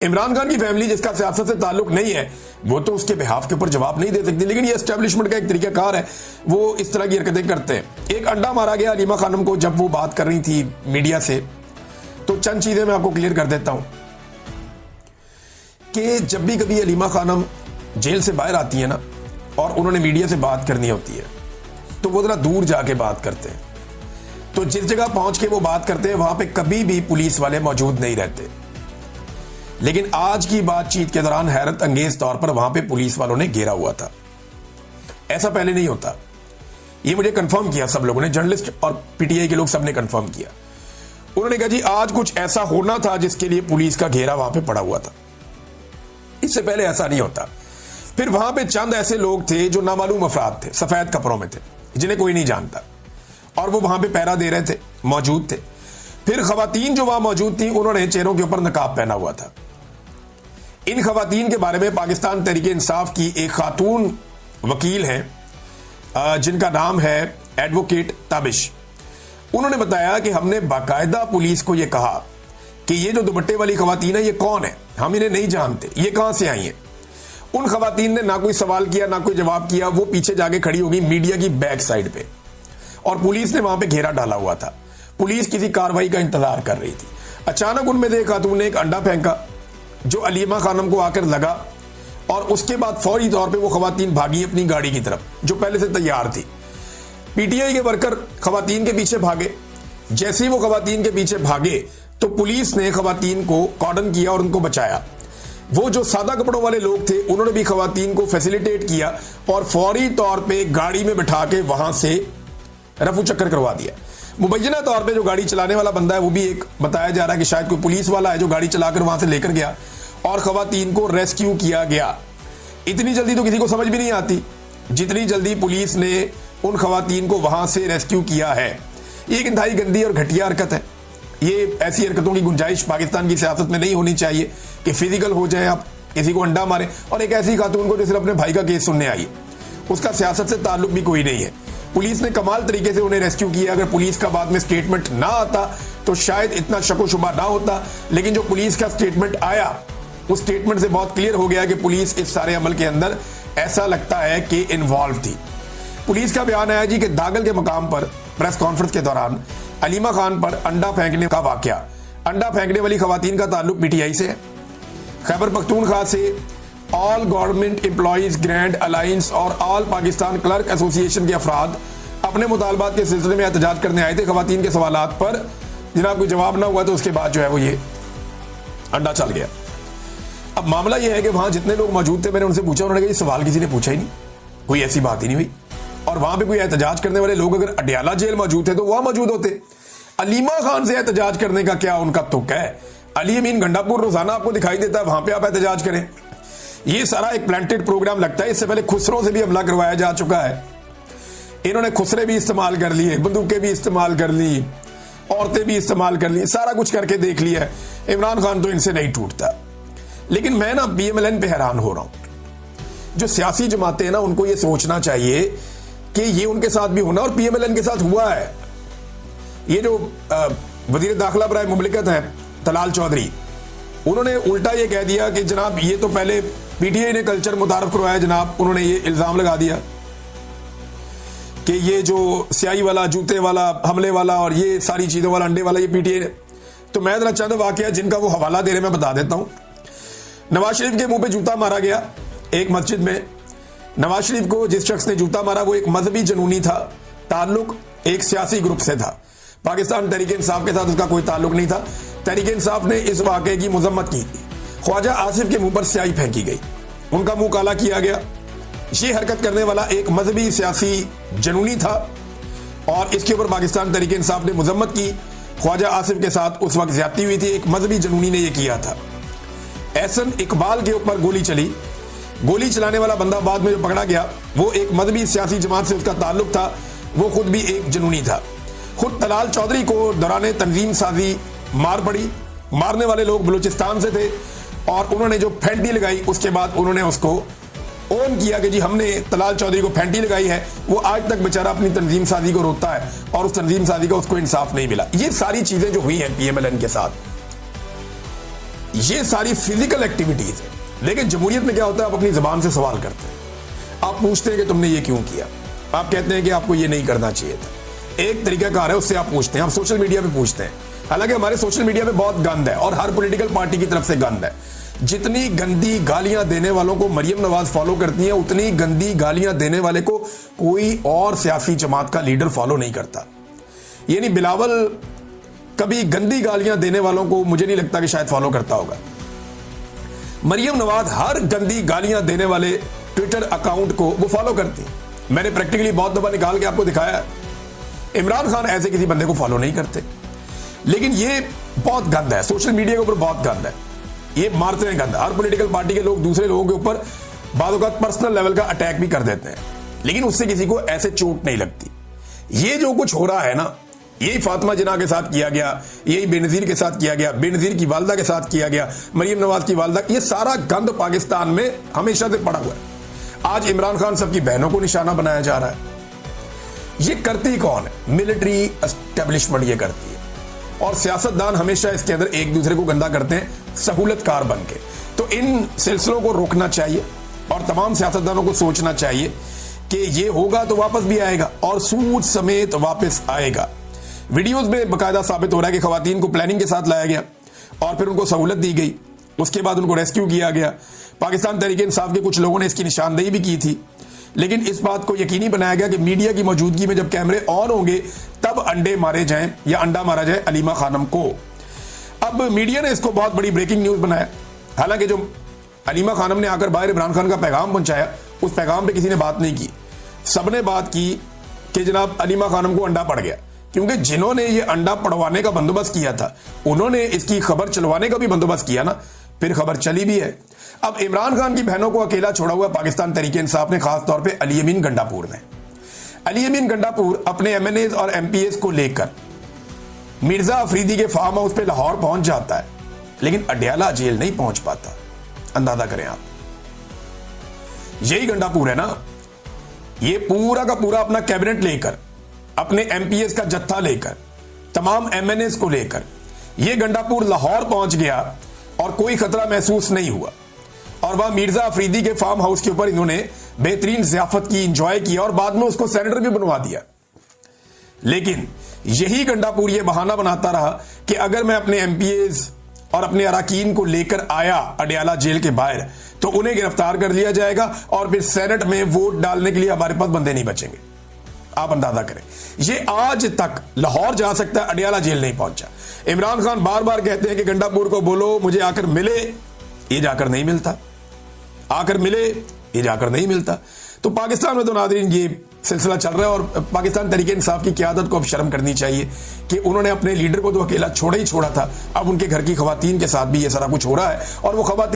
इमरान खान की फैमिली जिसका सियासत से ताल्लुक नहीं है वो तो उसके बिहाफ के ऊपर जवाब नहीं दे सकती, लेकिन ये एस्टेब्लिशमेंट का एक तरीकाकार है, वो इस तरह की हरकतें करते हैं। एक अंडा मारा गया अलीमा खानम को जब वो बात कर रही थी मीडिया से, तो चंद चीजें मैं आपको क्लियर कर देता हूं कि जब भी कभी अलीमा खानम जेल से बाहर आती है ना और उन्होंने मीडिया से बात करनी होती है तो वो जरा दूर जाके बात करते हैं। तो जिस जगह पहुंच के वो बात करते हैं वहां पे कभी भी पुलिस वाले मौजूद नहीं रहते, लेकिन आज की बातचीत के दौरान हैरत अंगेज तौर पर वहां पे पुलिस वालों ने घेरा हुआ था। ऐसा पहले नहीं होता, ये मुझे कंफर्म किया सब लोगों ने, जर्नलिस्ट और पीटीआई के लोग सबने कंफर्म किया। उन्होंने कहा जी आज कुछ ऐसा होना था जिसके लिए पुलिस का घेरा वहां पे पड़ा हुआ था, इससे पहले ऐसा नहीं होता। फिर वहां पे चंद ऐसे लोग थे जो नामालूम अफराद थे, सफेद कपड़ों में थे, जिन्हें कोई नहीं जानता, और वो वहां पे पहरा दे रहे थे, मौजूद थे। फिर खवातीन जो वहां मौजूद थी उन्होंने चेहरों के ऊपर नकाब पहना हुआ था। इन खवातीन के बारे में पाकिस्तान तहरीके इंसाफ की एक खातून वकील हैं जिनका नाम है एडवोकेट ताबिश, उन्होंने बताया कि हमने बाकायदा पुलिस को यह कहा कि ये जो दुपट्टे वाली खवातीन है ये कौन है, हम इन्हें नहीं जानते, ये कहां से आई हैं। उन खवातीन ने ना कोई सवाल किया ना कोई जवाब किया, वो पीछे जाके खड़ी हो गई मीडिया की बैक साइड पे, और पुलिस ने वहां पे घेरा डाला हुआ था। पुलिस किसी कार्रवाई का इंतजार कर रही थी। अचानक उनमें से एक खातून ने एक अंडा फेंका जो अलीमा खानम को आकर लगा, और उसके बाद फौरी तौर पे वो खवातीन भागी अपनी गाड़ी की तरफ जो पहले से तैयार थी। पीटीआई के वर्कर खवातीन के पीछे भागे। जैसे ही वो खवातीन के पीछे भागे तो पुलिस ने खवातीन को कॉर्डन किया और उनको बचाया। वो जो सादा कपड़ों वाले लोग थे उन्होंने भी खवातीन को फैसिलिटेट किया और फौरी तौर पे गाड़ी में बिठा के वहां से रफू चक्कर करवा दिया। मुबैना तौर पे जो गाड़ी चलाने वाला बंदा है वो भी एक बताया जा रहा है कि शायद कोई पुलिस वाला है जो गाड़ी चलाकर वहां से लेकर गया और खवातीन को रेस्क्यू किया गया। इतनी जल्दी तो किसी को समझ भी नहीं आती जितनी जल्दी पुलिस ने उन खवातीन को वहां से रेस्क्यू किया है। ये एक इंतहाई गंदी और घटिया हरकत है। ये ऐसी हरकतों की गुंजाइश पाकिस्तान की सियासत में नहीं होनी चाहिए कि फिजिकल हो जाए, आप किसी को अंडा मारे, और एक ऐसी खातून को जो सिर्फ अपने भाई का केस सुनने आई, उसका सियासत से ताल्लुक भी कोई नहीं है। पुलिस ने कमाल तरीके से उन्हें रेस्क्यू किया। अगर पुलिस का बाद में स्टेटमेंट ना आता तो शायद इतना शको शुबा ना होता, लेकिन जो पुलिस का स्टेटमेंट आया उस स्टेटमेंट से बहुत क्लियर हो गया कि पुलिस इस सारे अमल के अंदर ऐसा लगता है कि इन्वॉल्व थी। पुलिस का बयान आया जी कि दागल के मकाम पर प्रेस कॉन्फ्रेंस के दौरान अलीमा खान पर अंडा फेंकने का वाकया, अंडा फेंकने वाली खवातीन का ताल्लुक पीटीआई से है। खैबर पख्तूनख्वा से all government employees grand alliance और ऑल पाकिस्तान क्लर्क एसोसिएशन के अफराद अपने मुतालबात के सिलसिले में एहतजाज करने आए थे। खवातीन के सवालात पर जनाब कोई जवाब ना हुआ तो उसके बाद जो है वो ये अंडा चल गया। अब मामला यह है कि वहां जितने लोग मौजूद थे मैंने उनसे पूछा, उन्होंने कहा ये सवाल किसी ने पूछा ही नहीं, कोई ऐसी बात ही नहीं हुई। और वहां पे कोई एहतजाज करने वाले लोग अगर अडियाला जेल मौजूद थे तो वहां मौजूद होते। अलीमा खान से एहतजाज करने का क्या उनका तुक है? अली अमीन गंडापुर रोजाना आपको दिखाई देता है, वहां पे आप एहतजाज करें। ये सारा एक प्लांटेड प्रोग्राम लगता है। इससे पहले खुसरों से भी हमला करवाया जा चुका है। इन्होंने खुसरे भी इस्तेमाल कर लिए, बंदूकें भी इस्तेमाल कर ली, औरतें भी इस्तेमाल कर ली, सारा कुछ करके देख लिया है। इमरान खान तो इनसे नहीं टूटता। लेकिन मैं ना पीएमएलएन पे हैरान हो रहा हूं। जो सियासी जमातें हैं ना उनको ये सोचना चाहिए कि ये उनके साथ भी होना, और पीएमएलएन के साथ हुआ है। ये जो वजीर दाखिला बराए मुमलिकत है तलाल चौधरी, उन्होंने उल्टा ये कह दिया कि जनाब ये तो पहले पीटीआई ने कल्चर मुतारफ करवाया जनाब। उन्होंने ये इल्जाम लगा दिया कि ये जो स्याही वाला, जूते वाला, हमले वाला और ये सारी चीजों वाला, अंडे वाला, ये पीटीआई ने। तो मैं जरा चंद वाकया जिनका वो हवाला दे रहे मैं बता देता हूं। नवाज शरीफ के मुंह पे जूता मारा गया एक मस्जिद में। नवाज शरीफ को जिस शख्स ने जूता मारा वो एक मजहबी जनूनी था, ताल्लुक एक सियासी ग्रुप से था। पाकिस्तान तहरीके इंसाफ के साथ उसका कोई ताल्लुक नहीं था। तहरीके इंसाफ ने इस वाकये की मजम्मत की थी। ख्वाजा आसिफ के मुंह पर स्याही फेंकी गई, उनका मुंह काला किया गया। ये हरकत करने वाला एक मजहबी सियासी जनूनी था और इसके ऊपर पाकिस्तान तहरीके इंसाफ ने मजम्मत की। ख्वाजा आसिफ के साथ उस वक्त ज्यादती हुई थी, एक मजहबी जनूनी ने यह किया था। एहसन इकबाल के ऊपर गोली चली। गोली चलाने वाला बंदा बाद में जो पकड़ा गया वो एक मजहबी सियासी जमात से उसका ताल्लुक था, वो खुद भी एक जनूनी था। खुद तलाल चौधरी को दौरान तंजीम साजी मार पड़ी। मारने वाले लोग बलूचिस्तान से थे और उन्होंने जो फेंटी लगाई उसके बाद उन्होंने उसको ओन किया कि जी हमने तलाल चौधरी को फेंटी लगाई है। वो आज तक बेचारा अपनी तंजीम साजी को रोता है और उस तंजीम साजी का उसको इंसाफ नहीं मिला। ये सारी चीजें जो हुई हैं पीएमएलएन के साथ, ये सारी फिजिकल एक्टिविटीज है। लेकिन जमहूरियत में क्या होता है, आप अपनी जबान से सवाल करते हैं, आप पूछते हैं कि तुमने ये क्यों किया, आप कहते हैं कि आपको ये नहीं करना चाहिए था। एक तरीकाकार है, उससे आप पूछते हैं, आप सोशल मीडिया पे पूछते हैं। हालांकि हमारे सोशल मीडिया पे बहुत गंद है और हर पॉलिटिकल पार्टी की तरफ से गंद है। जितनी गंदी गालियां देने वालों को मरियम नवाज फॉलो करती है, उतनी गंदी गालियां देने वाले को कोई और सियासी जमात का लीडर फॉलो नहीं करता। यानी बिलावल कभी गंदी गालियां देने वालों को मुझे नहीं लगता कि शायद फॉलो करता होगा। मरियम नवाज हर गंदी गालियां देने वाले ट्विटर अकाउंट को वो फॉलो करती है। मैंने प्रैक्टिकली बहुत दफा निकाल के आपको दिखाया। इमरान खान ऐसे किसी बंदे को फॉलो नहीं करते, लेकिन ये बहुत गंद है, सोशल मीडिया के ऊपर बहुत गंद है, ये मारते हैं गंद। हर पॉलिटिकल पार्टी के लोग दूसरे लोगों के ऊपर बाद औक़ात पर्सनल लेवल का अटैक भी कर देते हैं, लेकिन उससे किसी को ऐसे चोट नहीं लगती। ये जो कुछ हो रहा है ना, यही फातिमा जिन्ना के साथ किया गया, यही बेनज़ीर के साथ किया गया, बेनज़ीर की वालदा के साथ किया गया, मरियम नवाज की वालदा, ये सारा गंद पाकिस्तान में हमेशा से पड़ा हुआ है। आज इमरान खान सबकी बहनों को निशाना बनाया जा रहा है। ये करती कौन है? मिलिट्री एस्टेब्लिशमेंट ये करती है, और सियासतदान हमेशा इसके अंदर एक दूसरे को गंदा करते हैं सहूलतकार बन के। तो इन सिलसिलों को रोकना चाहिए और तमाम सियासतदानों को सोचना चाहिए कि ये होगा तो वापस भी आएगा और सूद समेत वापस आएगा। वीडियोस में बकायदा साबित हो रहा है कि खवातीन को प्लानिंग के साथ लाया गया और फिर उनको सहूलत दी गई, उसके बाद उनको रेस्क्यू किया गया। पाकिस्तान तहरीक इंसाफ के कुछ लोगों ने इसकी निशानदेही भी की थी, लेकिन इस बात को यकीनी बनाया गया कि मीडिया की मौजूदगी में जब कैमरे ऑन होंगे तब अंडे मारे जाएं या अंडा मारा जाए अलीमा खानम को। अब मीडिया ने इसको बहुत बड़ी ब्रेकिंग न्यूज बनाया। हालांकि जो अलीमा खानम ने आकर बाहर इमरान खान का पैगाम पहुंचाया, उस पैगाम पे किसी ने बात नहीं की। सबने बात की कि जनाब अलीमा खानम को अंडा पड़ गया, क्योंकि जिन्होंने ये अंडा पड़वाने का बंदोबस्त किया था उन्होंने इसकी खबर चलवाने का भी बंदोबस्त किया ना, फिर खबर चली भी है। अब इमरान खान की बहनों को अकेला छोड़ा हुआ पाकिस्तान तहरीक इंसाफ ने, खासतौर पे अली अमीन गंडापुर ने। अली अमीन गंडापुर अपने एमएनएज और एमपीएस को लेकर मिर्जा अफरीदी के फार्म हाउस पे लाहौर पहुंच जाता है, लेकिन अडयाला जेल नहीं पहुंच पाता। अंदाजा करें आप, यही गंडापुर है ना। ये पूरा का पूरा अपना कैबिनेट लेकर, अपने एमपीएस का जत्था लेकर, तमाम एमएनएस को लेकर ये गंडापुर लाहौर पहुंच गया और कोई खतरा महसूस नहीं हुआ। और वहां मिर्जा अफरीदी के फार्म हाउस के ऊपर इन्होंने बेहतरीन ज़ियाफत की, इंजॉय किया और बाद में उसको सेनेटर भी बनवा दिया। लेकिन यही गंडापुर ये बहाना बनाता रहा कि अगर मैं अपने एमपीएस और अपने अराकीन को लेकर आया अडयाला जेल के बाहर तो उन्हें गिरफ्तार कर लिया जाएगा और फिर सेनेट में वोट डालने के लिए हमारे पास बंदे नहीं बचेंगे। आप अंदाजा करें, ये आज तक लाहौर जा सकता है, अडयाला जेल नहीं पहुंचा। इमरान खान बार बार कहते हैं कि गंडापुर को बोलो मुझे आकर मिले, ये जाकर नहीं मिलता, आकर मिले, ये जाकर नहीं मिलता। तो पाकिस्तान में तो नाज़रीन ये सिलसिला चल रहा है और पाकिस्तान तहरीक इंसाफ की क़यादत को अब शर्म करनी चाहिए कि उन्होंने अपने लीडर को तो अकेला छोड़ा ही छोड़ा था, अब उनके घर की खवातीन के साथ भी ये सारा कुछ हो रहा है और वो खवातीन